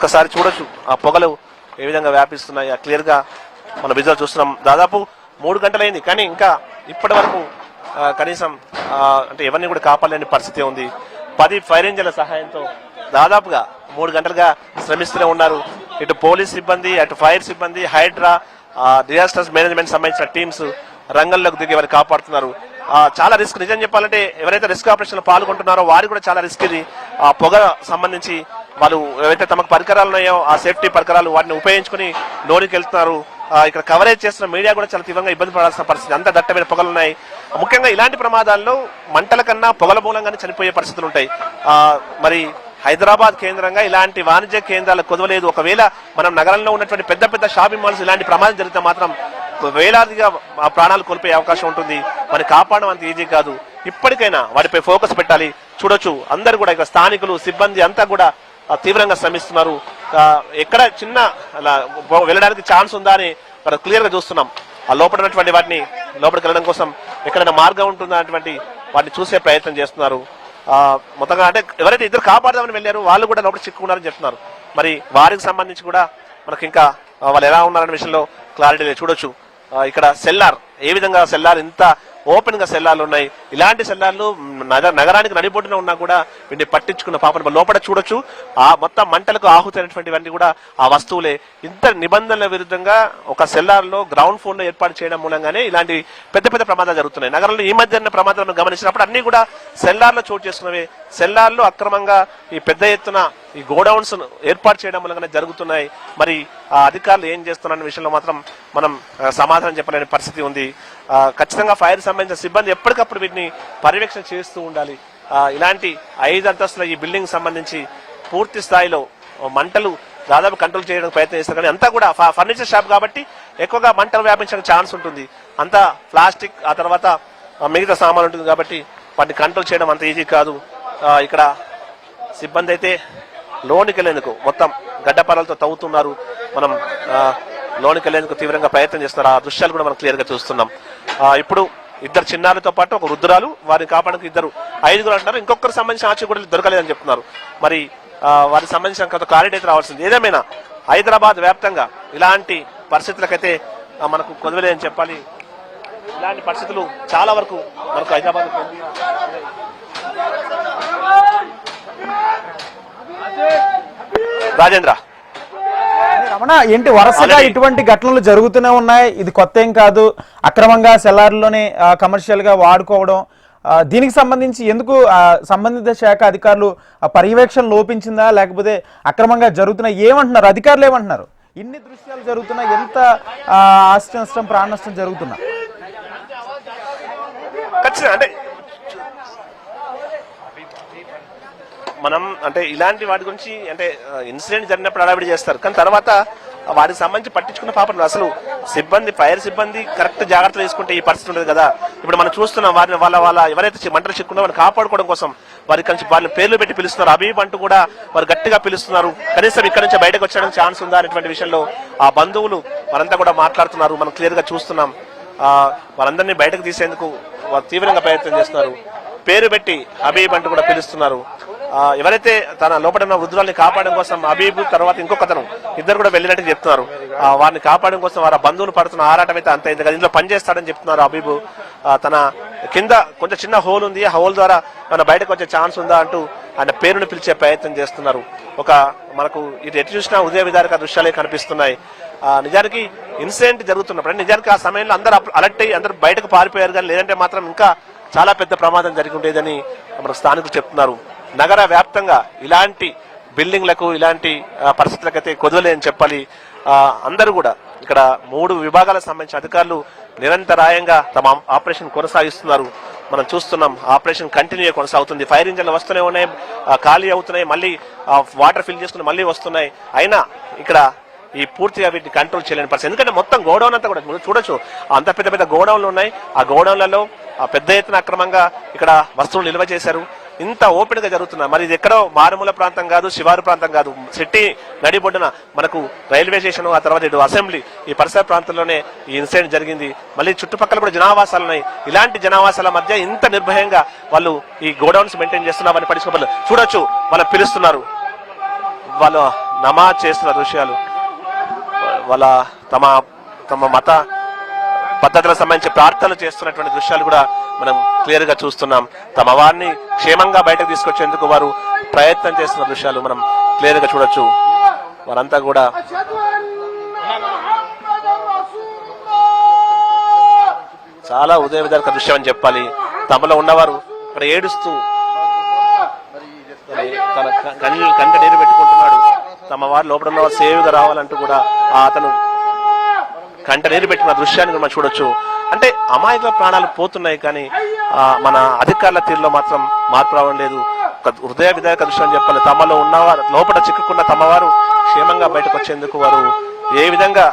ఒక్కసారి చూడొచ్చు ఆ పొగలు ఏ విధంగా వ్యాపిస్తున్నాయి. క్లియర్గా మన విజువల్ చూస్తున్నాం. దాదాపు 3 గంటలైంది కానీ ఇంకా ఇప్పటి వరకు కనీసం అంటే ఎవరిని కూడా కాపాడలేని పరిస్థితి ఉంది. 10 ఫైర్ ఇంజన్ల సహాయంతో దాదాపుగా 3 గంటలుగా శ్రమిస్తూనే ఉన్నారు. ఇటు పోలీస్ సిబ్బంది, అటు ఫైర్ సిబ్బంది, హైడ్రా, డిజాస్టర్స్ మేనేజ్మెంట్ సంబంధించిన టీమ్స్ రంగంలోకి దిగి వారిని కాపాడుతున్నారు. చాలా రిస్క్. నిజం చెప్పాలంటే ఎవరైతే రిస్క్ ఆపరేషన్ లో పాల్గొంటున్నారో వారికి కూడా చాలా రిస్క్ ఇది. ఆ పొగ సంబంధించి వాళ్ళు ఏవైతే తమకు పరికరాలు ఉన్నాయో ఆ సేఫ్టీ పరికరాలు వాటిని ఉపయోగించుకుని లోనికి వెళ్తున్నారు. ఇక్కడ కవరేజ్ చేస్తున్న మీడియా కూడా చాలా తీవ్రంగా ఇబ్బంది పడాల్సిన పరిస్థితి. అంత దట్టమైన పొగలు ఉన్నాయి. ముఖ్యంగా ఇలాంటి ప్రమాదాల్లో మంటల కన్నా పొగల మూలంగానే చనిపోయే పరిస్థితులు ఉంటాయి. మరి హైదరాబాద్ కేంద్రంగా ఇలాంటి వాణిజ్య కేంద్రాలు కుదవలేదు. ఒకవేళ మనం నగరంలో ఉన్నటువంటి పెద్ద పెద్ద షాపింగ్ మాల్స్ ఇలాంటి ప్రమాదం జరిగితే మాత్రం వేలాదిగా ప్రాణాలు కోల్పోయే అవకాశం ఉంటుంది. మరి కాపాడడం అంత ఈజీ కాదు. ఇప్పటికైనా వాటిపై ఫోకస్ పెట్టాలి. చూడొచ్చు అందరు కూడా ఇక్కడ స్థానికులు, సిబ్బంది అంతా కూడా తీవ్రంగా శ్రమిస్తున్నారు. ఎక్కడ చిన్న అలా వెళ్ళడానికి ఛాన్స్ ఉందా అని మనం క్లియర్ గా చూస్తున్నాం. ఆ లోపల ఉన్నటువంటి వాటిని లోపలికి వెళ్ళడం కోసం ఎక్కడైనా మార్గం ఉంటుందా అటువంటి వాటిని చూసే ప్రయత్నం చేస్తున్నారు. మొత్తంగా అంటే ఎవరైతే ఇద్దరు కాపాడదామని వెళ్ళారు వాళ్ళు కూడా లోపల చిక్కుకున్నారని చెప్తున్నారు. మరి వారికి సంబంధించి కూడా మనకి ఇంకా వాళ్ళు ఎలా ఉన్నారనే విషయంలో క్లారిటీ లేదు. చూడొచ్చు ఇక్కడ సెల్లార్, ఏ విధంగా సెల్లార్ ఇంత ఓపెన్ గా సెల్లార్లు ఉన్నాయి. ఇలాంటి సెల్లార్లు నగరానికి నడిబొడ్డున ఉన్నా కూడా వీటిని పట్టించుకున్న పాపం లోపల చూడొచ్చు. ఆ మొత్తం మంటలకు ఆహుతైనటువంటివన్నీ కూడా ఆ వస్తువులే. ఇంత నిబంధనల విరుద్ధంగా ఒక సెల్లార్ లో గ్రౌండ్ ఫ్లోర్ లో ఏర్పాటు చేయడం మూలంగానే ఇలాంటి పెద్ద పెద్ద ప్రమాదాలు జరుగుతున్నాయి. నగరంలో ఈ మధ్య ప్రమాదాలను గమనించినప్పుడు అన్ని కూడా సెల్లార్లో చోటు చేసుకున్నవే. సెల్లార్లు అక్రమంగా ఈ పెద్ద ఎత్తున ఈ గోడౌన్స్ ఏర్పాటు చేయడం మూలంగానే జరుగుతున్నాయి. మరి ఆ అధికారులు ఏం చేస్తున్నారనే విషయంలో మాత్రం మనం సమాధానం చెప్పలేని పరిస్థితి ఉంది. ఖచ్చితంగా ఫైర్ సంబంధించిన సిబ్బంది ఎప్పటికప్పుడు వీటిని పర్యవేక్షణ చేస్తూ ఉండాలి. ఇలాంటి 5 అంతస్తుల ఈ బిల్డింగ్ సంబంధించి పూర్తి స్థాయిలో మంటలు దాదాపు కంట్రోల్ చేయడానికి ప్రయత్నం చేస్తారు. కానీ అంతా కూడా ఫర్నిచర్ షాప్ కాబట్టి ఎక్కువగా మంటలు వ్యాపించడానికి ఛాన్స్ ఉంటుంది. అంతా ప్లాస్టిక్, ఆ తర్వాత మిగతా సామాన్ ఉంటుంది కాబట్టి వాటిని కంట్రోల్ చేయడం అంత ఈజీ కాదు. ఇక్కడ సిబ్బంది అయితే లోనికి వెళ్లేందుకు మొత్తం గడ్డపాలతో తవ్వుతున్నారు. మనం లోనికి వెళ్లేందుకు తీవ్రంగా ప్రయత్నం చేస్తున్నారు. ఆ దృశ్యాలు కూడా మనం క్లియర్ గా చూస్తున్నాం. ఇప్పుడు 2 చిన్నారులతో పాటు ఒక వృద్ధురాలు, వారిని కాపాడడానికి 5 అంటున్నారు. ఇంకొకరికి సంబంధించిన ఆచూకీ కూడా దొరకలేదని చెప్తున్నారు. మరి వారికి సంబంధించిన కొంత క్లారిటీ అయితే రావాల్సింది. ఏదేమైనా హైదరాబాద్ వ్యాప్తంగా ఇలాంటి పరిస్థితులకైతే మనకు కుదవలేదని చెప్పాలి. ఇలాంటి పరిస్థితులు చాలా వరకు మనకు హైదరాబాద్ రాజేంద్ర రమణ ఏంటి వరుసగా ఇటువంటి ఘటనలు జరుగుతూనే ఉన్నాయి. ఇది కొత్త ఏం కాదు. అక్రమంగా సెల్లార్లోనే కమర్షియల్ గా వాడుకోవడం, దీనికి సంబంధించి ఎందుకు సంబంధిత శాఖ అధికారులు పర్యవేక్షణ లోపించిందా లేకపోతే అక్రమంగా జరుగుతున్నా ఏమంటున్నారు అధికారులు? ఏమంటున్నారు? ఇన్ని దృశ్యాలు జరుగుతున్నా, ఎంత ఆస్తి నష్టం, ప్రాణ నష్టం జరుగుతున్నా అంటే మనం అంటే ఇలాంటి వాటి గురించి అంటే ఇన్సిడెంట్ జరిగినప్పుడు అడావిడి చేస్తారు. కానీ తర్వాత వారికి సంబంధించి పట్టించుకున్న పాపం అసలు సిబ్బంది, ఫైర్ సిబ్బంది కరెక్ట్ జాగ్రత్తలు తీసుకుంటే ఈ పరిస్థితి ఉండదు కదా. ఇప్పుడు మనం చూస్తున్నాం వారిని వాళ్ళ ఎవరైతే మంటలు చిక్కున్నా వారిని కాపాడుకోవడం కోసం వారికి కలిసి వాళ్ళ పేర్లు పెట్టి పిలుస్తున్నారు. అబీబ్ అంటూ కూడా వారు గట్టిగా పిలుస్తున్నారు. కనీసం ఇక్కడ నుంచి బయటకు వచ్చడానికి ఛాన్స్ ఉందా అనేటువంటి విషయంలో ఆ బంధువులు వారంతా కూడా మాట్లాడుతున్నారు. మనం క్లియర్ గా చూస్తున్నాం. వాళ్ళందరినీ బయటకు తీసేందుకు వారు తీవ్రంగా ప్రయత్నం చేస్తున్నారు. పేరు పెట్టి అబీబ్ అంటూ కూడా పిలుస్తున్నారు. ఎవరైతే తన లోపల ఉన్న వృద్ధురాల్ని కాపాడడం కోసం అబీబ్ తర్వాత ఇంకొకతను 2 కూడా వెళ్ళినట్టు చెప్తున్నారు. వారిని కాపాడడం కోసం వారి బంధువులు పడుతున్న ఆరాటం అయితే అంత అయింది కదా. ఇందులో పనిచేస్తాడని చెప్తున్నారు అబీబ్. తన కింద కొంచెం చిన్న హోల్ ఉంది. ఆ హోల్ ద్వారా మన బయటకు వచ్చే ఛాన్స్ ఉందా అంటూ ఆయన పేరును పిలిచే ప్రయత్నం చేస్తున్నారు. మనకు ఇది ఎటు చూసినా ఉదయ విధారక దృశ్యాలే కనిపిస్తున్నాయి. నిజానికి ఇన్సిడెంట్ జరుగుతున్నప్పుడు నిజానికి ఆ సమయంలో అందరూ అలర్ట్ అయ్యి అందరూ బయటకు పారిపోయారు. కానీ లేదంటే మాత్రం ఇంకా చాలా పెద్ద ప్రమాదం జరిగి ఉండేదని మన స్థానికులు చెప్తున్నారు. నగర వ్యాప్తంగా ఇలాంటి బిల్డింగ్లకు, ఇలాంటి పరిస్థితులకైతే కుదవలే అని చెప్పాలి. అందరూ కూడా ఇక్కడ 3 విభాగాలకు సంబంధించిన అధికారులు నిరంతరాయంగా తమ ఆపరేషన్ కొనసాగిస్తున్నారు. మనం చూస్తున్నాం ఆపరేషన్ కంటిన్యూ కొనసాగుతుంది. ఫైర్ ఇంజన్లు వస్తూనే ఉన్నాయి, ఖాళీ అవుతున్నాయి, మళ్ళీ వాటర్ ఫిల్ చేసుకుని మళ్ళీ వస్తున్నాయి. అయినా ఇక్కడ ఈ పూర్తిగా వీటిని కంట్రోల్ చేయలేని పరిస్థితి. ఎందుకంటే మొత్తం గోడౌన్ అంతా కూడా చూడొచ్చు. అంత పెద్ద పెద్ద గోడౌన్లు ఉన్నాయి. ఆ గోడౌన్లలో పెద్ద ఎత్తున అక్రమంగా ఇక్కడ వస్తువులు నిల్వ చేశారు. ఇంత ఓపెన్ గా జరుగుతున్నా. మరి ఇది ఎక్కడో మారుమూల ప్రాంతం కాదు, శివారు ప్రాంతం కాదు, సిటీ నడిబొడ్డున మనకు రైల్వే స్టేషన్, ఆ తర్వాత ఇటు అసెంబ్లీ, ఈ పరిసర ప్రాంతంలోనే ఈ ఇన్సిడెంట్ జరిగింది. మళ్ళీ చుట్టుపక్కల కూడా జనావాసాలు ఉన్నాయి. ఇలాంటి జనావాసాల మధ్య ఇంత నిర్భయంగా వాళ్ళు ఈ గోడౌన్స్ మెయింటైన్ చేస్తున్నామని పట్టించుకోవాలి. చూడొచ్చు, వాళ్ళు పిలుస్తున్నారు. వాళ్ళు నమాజ్ చేస్తున్న దృశ్యాలు, వాళ్ళ తమ తమ మత పద్ధతులకు సంబంధించి ప్రార్థనలు చేస్తున్నటువంటి దృశ్యాలు కూడా మనం క్లియర్ గా చూస్తున్నాం. తమ వారిని క్షేమంగా బయటకు తీసుకొచ్చేందుకు వారు ప్రయత్నం చేస్తున్న దృశ్యాలు మనం క్లియర్ గా చూడొచ్చు. వారంతా కూడా చాలా ఉదయవిదారక దృశ్యం అని చెప్పాలి. తమలో ఉన్నవారు ఇక్కడ ఏడుస్తూ తన కంట నీరు పెట్టుకుంటున్నాడు. తమ వారు లోపల ఉన్న సేవగా రావాలంటూ కూడా అతను కంట నీరు పెట్టిన దృశ్యాన్ని మనం చూడొచ్చు. అంటే అమాయకుల ప్రాణాలు పోతున్నాయి, కానీ మన అధికారుల తీరులో మాత్రం మార్పు రావడం లేదు. ఒక హృదయ విధాయక దృశ్యం అని చెప్పాలి. తమలో ఉన్నవారు లోపల చిక్కుకున్న తమవారు క్షేమంగా బయటకు వచ్చేందుకు వారు ఏ విధంగా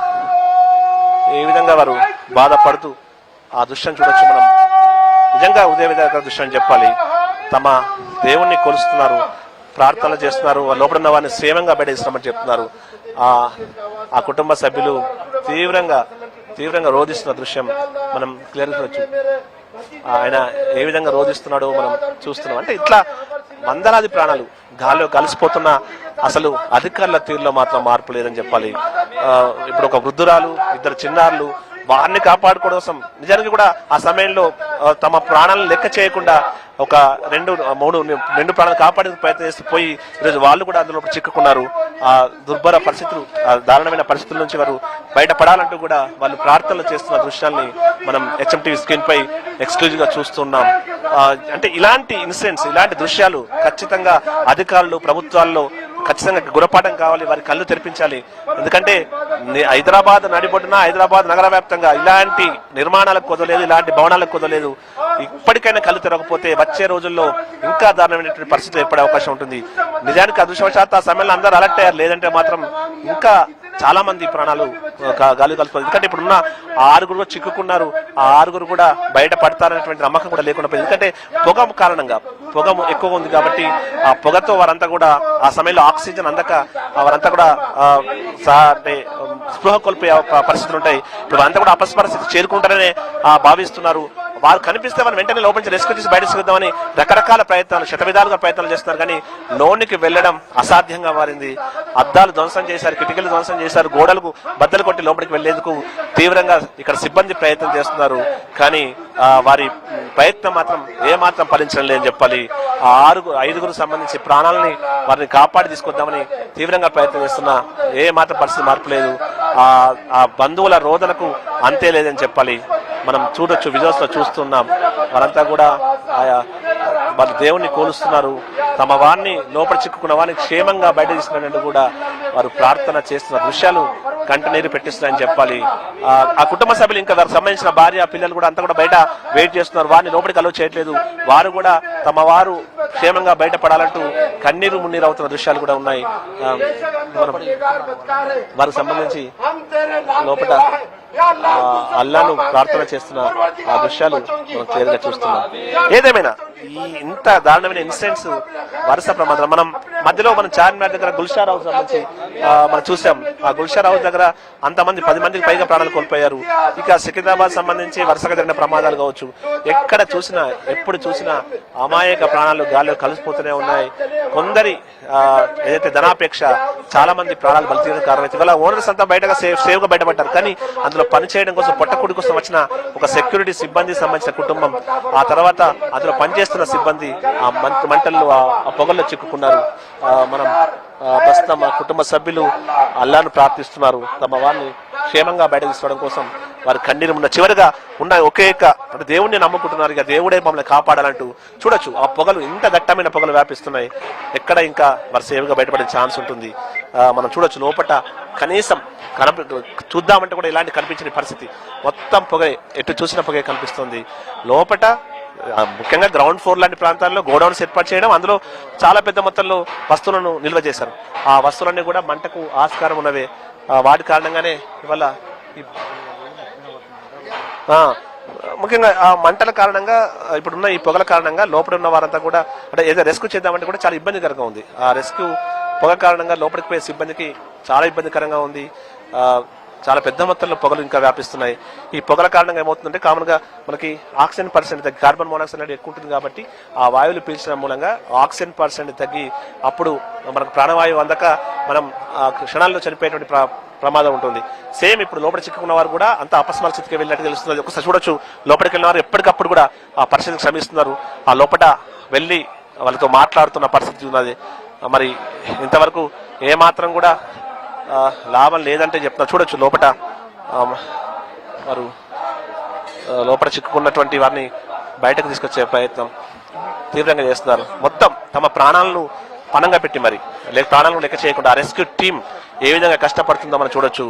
వారు బాధపడుతూ ఆ దృశ్యం చూడొచ్చు. మనం నిజంగా ఉదయ విధాయక దృశ్యం అని చెప్పాలి. తమ దేవుణ్ణి కొలుస్తున్నారు, ప్రార్థనలు చేస్తున్నారు, లోపల ఉన్న వారిని క్షేమంగా బయటేస్తామని చెప్తున్నారు. ఆ కుటుంబ సభ్యులు తీవ్రంగా రోధిస్తున్న దృశ్యం మనం క్లియర్ చూడొచ్చు. ఆయన ఏ విధంగా రోధిస్తున్నాడో మనం చూస్తున్నాం. అంటే ఇట్లా వందలాది ప్రాణాలు గాల్లో కలిసిపోతున్న అసలు అధికారుల తీరులో మాత్రం మార్పు లేదని చెప్పాలి. ఇప్పుడు ఒక వృద్ధురాలు, ఇద్దరు చిన్నారులు, వారిని కాపాడుకోవడం కోసం నిజానికి కూడా ఆ సమయంలో తమ ప్రాణాలను లెక్క చేయకుండా ఒక రెండు ప్రాణాలు కాపాడే ప్రయత్నం చేసి పోయి ఈరోజు వాళ్ళు కూడా అందులో చిక్కుకున్నారు. ఆ దుర్భర పరిస్థితులు, దారుణమైన పరిస్థితుల నుంచి వారు బయటపడాలంటూ కూడా వాళ్ళు ప్రార్థనలు చేస్తున్న దృశ్యాల్ని మనం HMTV స్క్రీన్ పై ఎక్స్క్లూజివ్ గా చూస్తున్నాం. అంటే ఇలాంటి ఇన్సిడెంట్స్, ఇలాంటి దృశ్యాలు ఖచ్చితంగా అధికారులు, ప్రభుత్వాల్లో ఖచ్చితంగా గుణపాఠం కావాలి, వారి కళ్ళు తెరిపించాలి. ఎందుకంటే హైదరాబాద్ నడిబొడ్డున, హైదరాబాద్ నగర వ్యాప్తంగా ఇలాంటి నిర్మాణాలకు కుదరలేదు, ఇలాంటి భవనాలకు కుదరలేదు. ఇప్పటికైనా కళ్ళు తెరవకపోతే వచ్చే రోజుల్లో ఇంకా దారుణమైనటువంటి పరిస్థితులు ఏర్పడే అవకాశం ఉంటుంది. నిజానికి అదృష్టవశాత్తు ఆ సమయంలో అందరూ అలర్ట్ అయ్యారు, లేదంటే మాత్రం ఇంకా చాలా మంది ప్రాణాలు గాలి కలుపుతారు. ఎందుకంటే ఇప్పుడున్న 6 చిక్కుకున్నారు, ఆ 6 కూడా బయట పడతారనేటువంటి నమ్మకం కూడా లేకుండా పోయింది. ఎందుకంటే పొగ కారణంగా, పొగ ఎక్కువ ఉంది కాబట్టి ఆ పొగతో వారంతా కూడా ఆ సమయంలో ఆక్సిజన్ అందక వారంతా కూడా అంటే స్పృహ కోల్పోయే పరిస్థితులు ఉంటాయి. ఇప్పుడు వారంతా కూడా అపస్పరిస్థితి చేరుకుంటారనే భావిస్తున్నారు. వారు కనిపిస్తే మనం వెంటనే లోపల నుంచి రెస్క్యూ చేసి బయట తీసుకుందామని రకరకాల ప్రయత్నాలు, శతవిధాలుగా ప్రయత్నాలు చేస్తున్నారు, కానీ లోనికి వెళ్లడం అసాధ్యంగా మారింది. అద్దాలు ధ్వంసం చేశారు, కిటికీలు ధ్వంసం చేశారు, గోడలకు బద్దలు కొట్టి లోపలికి వెళ్లేందుకు తీవ్రంగా ఇక్కడ సిబ్బంది ప్రయత్నం చేస్తున్నారు. కానీ వారి ప్రయత్నం మాత్రం ఏమాత్రం ఫలించడం లేదని చెప్పాలి. ఆ 5గురు సంబంధించి ప్రాణాలని వారిని కాపాడి తీసుకొద్దామని తీవ్రంగా ప్రయత్నం చేస్తున్నా ఏ మాత్రం పరిస్థితి మార్పు లేదు. ఆ బంధువుల రోదనకు అంతే లేదని చెప్పాలి. మనం చూడొచ్చు, విజువల్స్ లో చూస్తున్నాం. వారంతా కూడా వారి దేవుణ్ణి కోలుస్తున్నారు. తమ వారిని లోపల చిక్కుకున్న వారిని క్షేమంగా బయట తీసుకున్నట్టు కూడా వారు ప్రార్థన చేస్తున్న దృశ్యాలు కంట నీరు పెట్టిస్తున్నాయని చెప్పాలి. ఆ కుటుంబ సభ్యులు ఇంకా వారికి సంబంధించిన భార్య, పిల్లలు కూడా అంతా కూడా బయట వెయిట్ చేస్తున్నారు. వారిని లోపలికి అలో చేయట్లేదు. వారు కూడా తమ వారు క్షేమంగా బయటపడాలంటూ కన్నీరు మున్నీరు అవుతున్న దృశ్యాలు కూడా ఉన్నాయి. వారికి సంబంధించి లోపల అల్లాను ప్రార్థన చేస్తున్న ఆ దృశ్యాలు మనం క్లియర్ గా చూస్తున్నాం. ఏదేమైనా ఈ ఇంత దారుణమైన ఇన్సిడెంట్స్, వరుస ప్రమాదాలు, మనం మధ్యలో మనం చార్మినార్ దగ్గర గుల్షార్ హౌస్ సంబంధించి మనం చూసాం. ఆ గుల్షార్ హౌస్ దగ్గర అంతమంది 10 మందికి పైగా ప్రాణాలు కోల్పోయారు. ఇక సికింద్రాబాద్ సంబంధించి వరుసగా జరిగిన ప్రమాదాలు కావచ్చు, ఎక్కడ చూసినా ఎప్పుడు చూసినా అమాయక ప్రాణాలు గాలిలో కలిసిపోతూనే ఉన్నాయి. కొందరి ఏదైతే ధనాపేక్ష చాలా మంది ప్రాణాలు బలి తీయడం కారణమైతే ఇవాళ ఓనర్స్ అంతా బయటగా సేఫ్ గా బయటపడ్డారు. కానీ అందులో పనిచేయడం కోసం, పొట్టకుడి కోసం వచ్చిన ఒక సెక్యూరిటీ సిబ్బంది సంబంధించిన కుటుంబం, ఆ తర్వాత అందులో పనిచేస్తున్న సిబ్బంది ఆ మంటల్లో, ఆ పొగల్లో చిక్కుకున్నారు. మనం ప్రస్తుతం ఆ కుటుంబ సభ్యులు అల్లాను ప్రార్థిస్తున్నారు. తమ వారిని క్షేమంగా బయట తీసుకోవడం కోసం వారి కన్నీరు ఉన్న చివరిగా ఉన్న ఒకే అంటే దేవుణ్ణి నమ్ముకుంటున్నారు. ఇక దేవుడే మమ్మల్ని కాపాడాలంటూ చూడొచ్చు. ఆ పొగలు ఇంత దట్టమైన పొగలు వ్యాపిస్తున్నాయి. ఎక్కడ ఇంకా వారి సేవగా బయటపడే ఛాన్స్ ఉంటుంది. మనం చూడొచ్చు లోపల కనీసం చూద్దామంటే కూడా ఇలాంటి కనిపించిన పరిస్థితి. మొత్తం పొగ, ఎటు చూసిన పొగే కనిపిస్తుంది. లోపల ముఖ్యంగా గ్రౌండ్ ఫ్లోర్ లాంటి ప్రాంతాల్లో గోడౌన్స్ ఏర్పాటు చేయడం, అందులో చాలా పెద్ద మొత్తంలో వస్తువులను నిల్వ చేశారు. ఆ వస్తువులన్నీ కూడా మంటకు ఆస్కారం ఉన్నవే. వాటి కారణంగానే ఇవాళ ముఖ్యంగా ఆ మంటల కారణంగా, ఇప్పుడున్న ఈ పొగల కారణంగా లోపల ఉన్న వారంతా కూడా అంటే ఏదో రెస్క్యూ చేద్దామంటే కూడా చాలా ఇబ్బందికరంగా ఉంది. ఆ రెస్క్యూ పొగ కారణంగా లోపలికి పోయే సిబ్బందికి చాలా ఇబ్బందికరంగా ఉంది. చాలా పెద్ద మొత్తంలో పొగలు ఇంకా వ్యాపిస్తున్నాయి. ఈ పొగల కారణంగా ఏమవుతుందంటే కామన్ గా మనకి ఆక్సిజన్ పర్సెంట్ తగ్గి కార్బన్ మోనాక్సైడ్ అనేది ఎక్కువ ఉంటుంది కాబట్టి ఆ వాయువులు పీల్చడం మూలంగా ఆక్సిజన్ పర్సెంట్ తగ్గి అప్పుడు మనకు ప్రాణవాయువు అందక మనం క్షణాల్లో చనిపోయేటువంటి ప్రమాదం ఉంటుంది. సేమ్ ఇప్పుడు లోపల చిక్కుకున్న వారు కూడా అంత అపస్మార స్థితికి వెళ్ళినట్టు తెలుస్తుంది. ఒకసారి చూడొచ్చు, లోపలికి వెళ్ళిన వారు ఎప్పటికప్పుడు కూడా ఆ పరిస్థితిని శ్రమిస్తున్నారు. ఆ లోపల వెళ్ళి వాళ్ళతో మాట్లాడుతున్న పరిస్థితి ఉన్నది. మరి ఇంతవరకు ఏమాత్రం కూడా లాభం లేదంటే చెప్తున్నారు. చూడొచ్చు లోపల వారు లోపల చిక్కుకున్నటువంటి వారిని బయటకు తీసుకొచ్చే ప్రయత్నం తీవ్రంగా చేస్తున్నారు. మొత్తం తమ ప్రాణాలను పణంగా పెట్టి మరి ప్రాణాలను లెక్క చేయకుండా రెస్క్యూ టీం ఏ విధంగా కష్టపడుతుందో మనం చూడొచ్చు.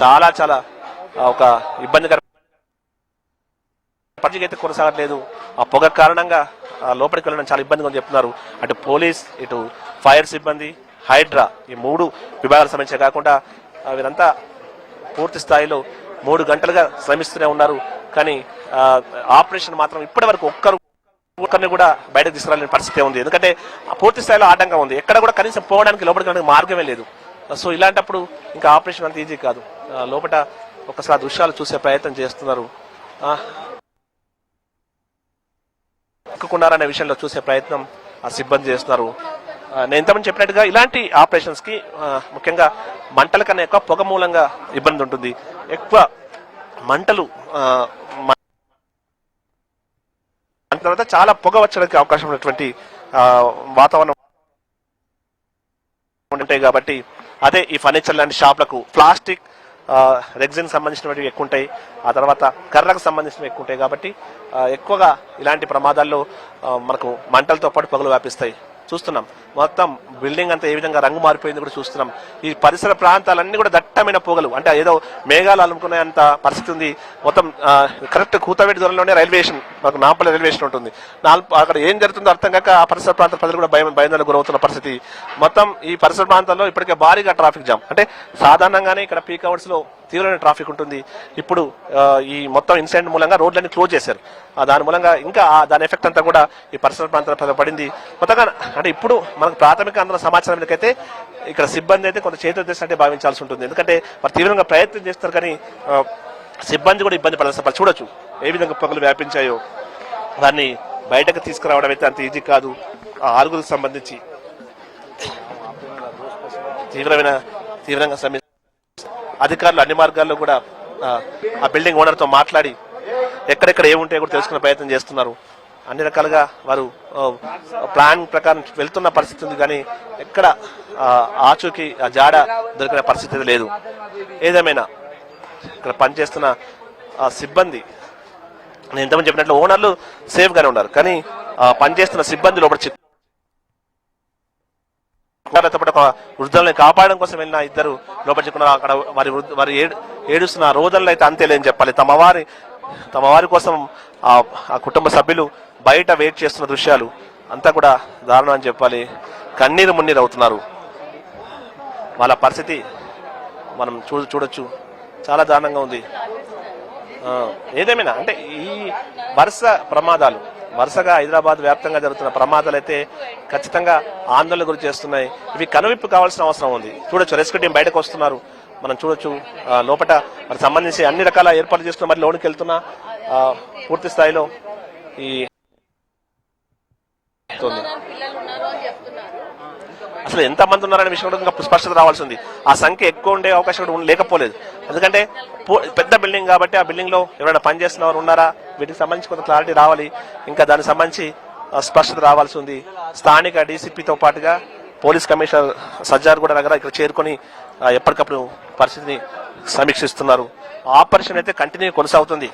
చాలా చాలా ఒక ఇబ్బందికర పరిస్థితి అయితే కొనసాగట్లేదు. ఆ పొగ కారణంగా లోపలికి వెళ్ళడం చాలా ఇబ్బందిగా అని చెప్తున్నారు. అటు పోలీస్, ఇటు ఫైర్ సిబ్బంది, హైడ్రా, ఈ 3 విభాగాలకు సంబంధించి కాకుండా వీరంతా పూర్తి స్థాయిలో 3 గంటలుగా శ్రమిస్తూనే ఉన్నారు. కానీ ఆపరేషన్ మాత్రం ఇప్పటి వరకు ఒక్కరిని కూడా బయటకు తీసుకురాలేని పరిస్థితి ఉంది. ఎందుకంటే పూర్తి స్థాయిలో ఆటంకం ఉంది. ఎక్కడ కూడా కనీసం పోవడానికి లోపలికి వెళ్ళడానికి మార్గమే లేదు. సో ఇలాంటప్పుడు ఇంకా ఆపరేషన్ అంత ఈజీ కాదు. లోపల ఒకసారి దృశ్యాలు చూసే ప్రయత్నం చేస్తున్నారు. ఎక్కుకున్నారనే విషయంలో చూసే ప్రయత్నం ఆ సిబ్బంది చేస్తున్నారు. నేను ఇంతమంది చెప్పినట్టుగా ఇలాంటి ఆపరేషన్స్ కి ముఖ్యంగా మంటల కన్నా ఎక్కువ పొగ మూలంగా ఇబ్బంది ఉంటుంది. ఎక్కువ మంటలు తర్వాత చాలా పొగ వచ్చడానికి అవకాశం ఉన్నటువంటి వాతావరణం ఉంటాయి. కాబట్టి అదే ఈ ఫర్నిచర్ లాంటి షాప్లకు ప్లాస్టిక్, రెగ్జిన్ సంబంధించినవి ఎక్కువ ఉంటాయి. ఆ తర్వాత కర్రకు సంబంధించినవి ఎక్కువ ఉంటాయి. కాబట్టి ఎక్కువగా ఇలాంటి ప్రమాదాల్లో మనకు మంటలతో పాటు పొగలు వ్యాపిస్తాయి. చూస్తున్నాం మొత్తం బిల్డింగ్ అంతా ఏ విధంగా రంగు మారిపోయింది కూడా చూస్తున్నాం. ఈ పరిసర ప్రాంతాలన్నీ కూడా దట్టమైన పొగలు, అంటే ఏదో మేఘాలు అలుముకునేంత పరిస్థితి ఉంది. మొత్తం కరెక్ట్ కూతవేటి దూరంలోనే రైల్వే స్టేషన్, మనకు నాంపల్లి రైల్వే స్టేషన్ ఉంటుంది. అక్కడ ఏం జరుగుతుందో అర్థం కాక ఆ పరిసర ప్రాంత ప్రజలు కూడా భయాందోళనకు గురవుతున్న పరిస్థితి. మొత్తం ఈ పరిసర ప్రాంతాల్లో ఇప్పటికే భారీగా ట్రాఫిక్ జామ్, అంటే సాధారణంగానే ఇక్కడ పీక్ అవర్స్ లో తీవ్రమైన ట్రాఫిక్ ఉంటుంది. ఇప్పుడు ఈ మొత్తం ఇన్సిడెంట్ మూలంగా రోడ్లన్నీ క్లోజ్ చేశారు. దాని మూలంగా ఇంకా దాని ఎఫెక్ట్ అంతా కూడా ఈ పరిసర ప్రాంతాల పడింది. కొత్తగా అంటే ఇప్పుడు మనకు ప్రాథమిక అందులో సమాచారం మీదకైతే ఇక్కడ సిబ్బంది అయితే కొంత చేతులు భావించాల్సి ఉంటుంది. ఎందుకంటే వారు తీవ్రంగా ప్రయత్నం చేస్తారు, కానీ సిబ్బంది కూడా ఇబ్బంది పడాల్సిన చూడొచ్చు ఏ విధంగా పొగలు వ్యాపించాయో. దాన్ని బయటకు తీసుకురావడం అయితే అంత ఈజీ కాదు. ఆ 6 సంబంధించి తీవ్రంగా అధికారులు అన్ని మార్గాల్లో కూడా ఆ బిల్డింగ్ ఓనర్తో మాట్లాడి ఎక్కడెక్కడ ఏముంటాయో కూడా తెలుసుకునే ప్రయత్నం చేస్తున్నారు. అన్ని రకాలుగా వారు ప్లాన్ ప్రకారం వెళ్తున్న పరిస్థితి ఉంది, కానీ ఎక్కడ ఆచూకీ ఆ జాడ దొరికిన పరిస్థితి లేదు. ఏదేమైనా ఇక్కడ పనిచేస్తున్న ఆ సిబ్బంది, నేను ఇంతమంది చెప్పినట్లు ఓనర్లు సేఫ్ గానే ఉన్నారు, కానీ పనిచేస్తున్న సిబ్బంది లోపల ఒక వృద్ధులను కాపాడడం కోసం వెళ్ళిన 2 లోపల చిక్కున్నారు. అక్కడ వారి ఏడుస్తున్న రోదనలు అయితే అంతేలేని చెప్పాలి. తమ వారి కోసం ఆ కుటుంబ సభ్యులు బయట వెయిట్ చేస్తున్న దృశ్యాలు అంతా కూడా దారుణం అని చెప్పాలి. కన్నీరు మున్నీరు అవుతున్నారు. వాళ్ళ పరిస్థితి మనం చూడొచ్చు, చాలా దారుణంగా ఉంది. ఏదేమైనా అంటే ఈ వరుసగా హైదరాబాద్ వ్యాప్తంగా జరుగుతున్న ప్రమాదాలు అయితే ఖచ్చితంగా ఆందోళన గురి చేస్తున్నాయి. ఇవి కనువిప్పు కావాల్సిన అవసరం ఉంది. చూడొచ్చు, రెస్క్యూ టీం బయటకు వస్తున్నారు. మనం చూడొచ్చు లోపల మరి సంబంధించి అన్ని రకాల ఏర్పాట్లు చేస్తున్న మరి లోనికి వెళ్తున్నా పూర్తి స్థాయిలో ఈ అసలు ఎంత మంది ఉన్నారనే విషయం కూడా ఇంకా స్పష్టత రావాల్సి ఉంది. ఆ సంఖ్య ఎక్కువ ఉండే అవకాశం కూడా లేకపోలేదు. ఎందుకంటే పెద్ద బిల్డింగ్ కాబట్టి ఆ బిల్డింగ్ లో ఎవరైనా పనిచేస్తున్న వారు ఉన్నారా, వీటికి సంబంధించి కొంత క్లారిటీ రావాలి. ఇంకా దానికి సంబంధించి స్పష్టత రావాల్సి ఉంది. స్థానిక డీసీపీతో పాటుగా పోలీస్ కమిషనర్ సజ్జార్ కూడా దగ్గర ఇక్కడ చేరుకొని ఎప్పటికప్పుడు పరిస్థితిని సమీక్షిస్తున్నారు. ఆపరేషన్ అయితే కంటిన్యూ కొనసాగుతుంది.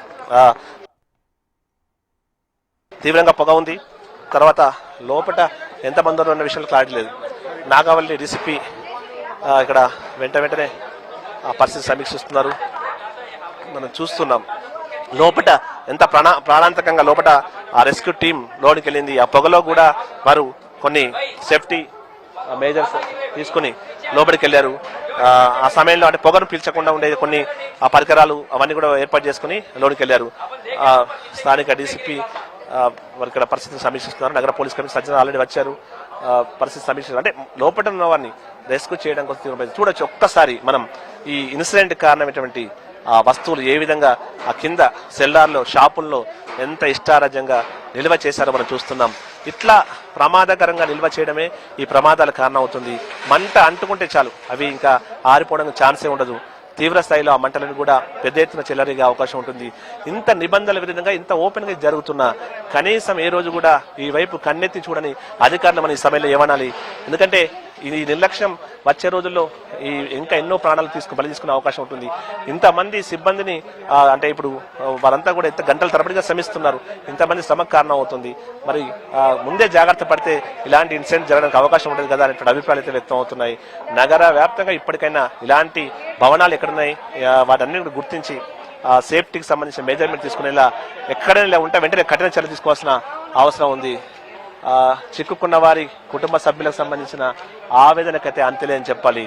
తీవ్రంగా పొగ ఉంది. తర్వాత లోపల ఎంతమంది ఉన్న విషయంలో క్లారిటీ లేదు. నాగావల్లి డీసీపీ ఇక్కడ వెంటనే ఆ పరిస్థితి సమీక్షిస్తున్నారు. మనం చూస్తున్నాం లోపల ఎంత ప్రాణాంతకంగా లోపల ఆ రెస్క్యూ టీం లోనికి వెళ్ళింది. ఆ పొగలో కూడా వారు కొన్ని సేఫ్టీ మేజర్స్ తీసుకుని లోపలికి వెళ్ళారు. ఆ సమయంలో అంటే పొగను పీల్చకుండా ఉండే కొన్ని పరికరాలు అవన్నీ కూడా ఏర్పాటు చేసుకుని లోనికి వెళ్ళారు. స్థానిక డీసీపీ వారు ఇక్కడ పరిస్థితిని సమీక్షిస్తున్నారు. నగర పోలీస్ కమిషనర్ సజ్జన ఆల్రెడీ వచ్చారు. పరిస్థితి సమీక్షిస్తారు. అంటే లోపల ఉన్న వారిని రెస్క్యూ చేయడం కోసం చూడొచ్చు. ఒక్కసారి మనం ఈ ఇన్సిడెంట్ కారణమైనటువంటి ఆ వస్తువులు ఏ విధంగా ఆ కింద సెల్లార్లో షాపుల్లో ఎంత ఇష్టారాజ్యంగా నిల్వ చేశారో మనం చూస్తున్నాం. ఇట్లా ప్రమాదకరంగా నిల్వ చేయడమే ఈ ప్రమాదాల కారణం అవుతుంది. మంట అంటుకుంటే చాలు అవి ఇంకా ఆరిపోవడానికి ఛాన్సే ఉండదు. తీవ్ర స్థాయిలో ఆ మంటలను కూడా పెద్ద ఎత్తున చెలరేగే అవకాశం ఉంటుంది. ఇంత నిబంధనల విధంగా ఇంత ఓపెన్ గా జరుగుతున్నా కనీసం ఏ రోజు కూడా ఈ వైపు కన్నెత్తి చూడని అధికారులు మన ఈ సమయంలో ఏమనాలి. ఎందుకంటే ఈ నిర్లక్ష్యం వచ్చే రోజుల్లో ఈ ఇంకా ఎన్నో ప్రాణాలు బలి తీసుకునే అవకాశం ఉంటుంది. ఇంతమంది సిబ్బందిని అంటే ఇప్పుడు వారంతా కూడా ఎంత గంటల తరబడిగా శ్రమిస్తున్నారు. ఇంతమంది శ్రమకు కారణం అవుతుంది. మరి ముందే జాగ్రత్త పడితే ఇలాంటి ఇన్సిడెంట్ జరగడానికి అవకాశం ఉంటుంది కదా అనేటువంటి అభిప్రాయాలు అయితే వ్యక్తం అవుతున్నాయి. నగర వ్యాప్తంగా ఇప్పటికైనా ఇలాంటి భవనాలు ఎక్కడున్నాయి వాటన్నిటిని గుర్తించి సేఫ్టీకి సంబంధించిన మెజర్మెంట్ తీసుకునేలా ఎక్కడైనా ఉంటే వెంటనే కఠిన చర్యలు తీసుకోవాల్సిన అవసరం ఉంది. చిక్కుకున్న వారి కుటుంబ సభ్యులకు సంబంధించిన ఆవేదనకైతే అంతేలేని చెప్పాలి.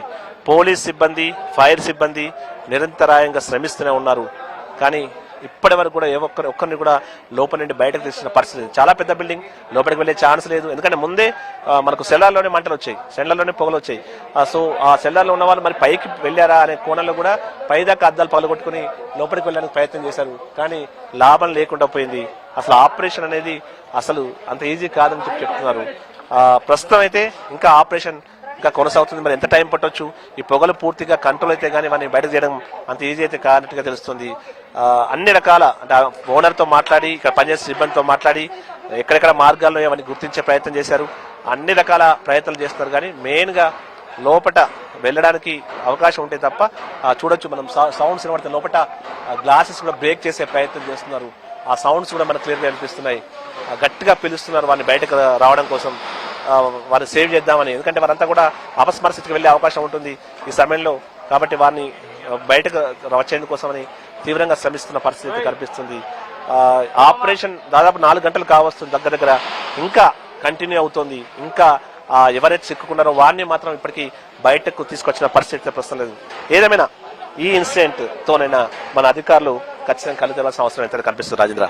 పోలీస్ సిబ్బంది, ఫైర్ సిబ్బంది నిరంతరాయంగా శ్రమిస్తూనే ఉన్నారు. కానీ ఇప్పటి వరకు కూడా ఒక్కరిని కూడా లోపల నుండి బయటకు తీసిన పరిస్థితి. చాలా పెద్ద బిల్డింగ్, లోపలికి వెళ్ళే ఛాన్స్ లేదు. ఎందుకంటే ముందే మనకు సెల్లార్లోనే మంటలు వచ్చాయి, సెల్లార్లోనే పొగలు వచ్చాయి. సో ఆ సెల్లార్లో ఉన్న వాళ్ళు మరి పైకి వెళ్ళారా అనే కోణంలో కూడా పైదాకా అద్దాలు పగలగొట్టుకుని లోపలికి వెళ్ళడానికి ప్రయత్నం చేశారు. కానీ లాభం లేకుండా పోయింది. అసలు ఆపరేషన్ అనేది అసలు అంత ఈజీ కాదని చెప్తున్నారు. ప్రస్తుతం అయితే ఇంకా ఆపరేషన్ ఇంకా కొనసాగుతుంది. మరి ఎంత టైం పట్టొచ్చు, ఈ పొగలు పూర్తిగా కంట్రోల్ అయితే కానీ వాటిని బయట చేయడం అంత ఈజీ అయితే కానట్టుగా తెలుస్తుంది. అన్ని రకాల అంటే ఓనర్తో మాట్లాడి, ఇక్కడ పనిచేసే సిబ్బందితో మాట్లాడి ఎక్కడెక్కడ మార్గాల్లో అవన్నీ గుర్తించే ప్రయత్నం చేశారు. అన్ని రకాల ప్రయత్నాలు చేస్తున్నారు. కానీ మెయిన్గా లోపట వెళ్ళడానికి అవకాశం ఉంటే తప్ప చూడొచ్చు మనం సౌండ్స్ వినబడితే లోపల గ్లాసెస్ కూడా బ్రేక్ చేసే ప్రయత్నం చేస్తున్నారు. ఆ సౌండ్స్ కూడా మనకు క్లియర్గా అనిపిస్తున్నాయి. గట్టిగా పిలుస్తున్నారు వారిని బయటకు రావడం కోసం, వారిని సేవ్ చేద్దామని. ఎందుకంటే వారంతా కూడా అపస్మరస్థితికి వెళ్ళే అవకాశం ఉంటుంది ఈ సమయంలో. కాబట్టి వారిని బయటకు వచ్చేందుకోసమని తీవ్రంగా శ్రమిస్తున్న పరిస్థితి కనిపిస్తుంది. ఆపరేషన్ దాదాపు 4 గంటలు కావస్తుంది దగ్గర ఇంకా కంటిన్యూ అవుతుంది. ఇంకా ఎవరైతే చిక్కుకున్నారో వారిని మాత్రం ఇప్పటికీ బయటకు తీసుకొచ్చిన పరిస్థితి ప్రస్తుతం లేదు. ఏదేమైనా ఈ ఇన్సిడెంట్ తోనైనా మన అధికారులు ఖచ్చితంగా కళ్ళు తెలవాల్సిన అవసరం అయితే కనిపిస్తుంది. రాజేంద్ర.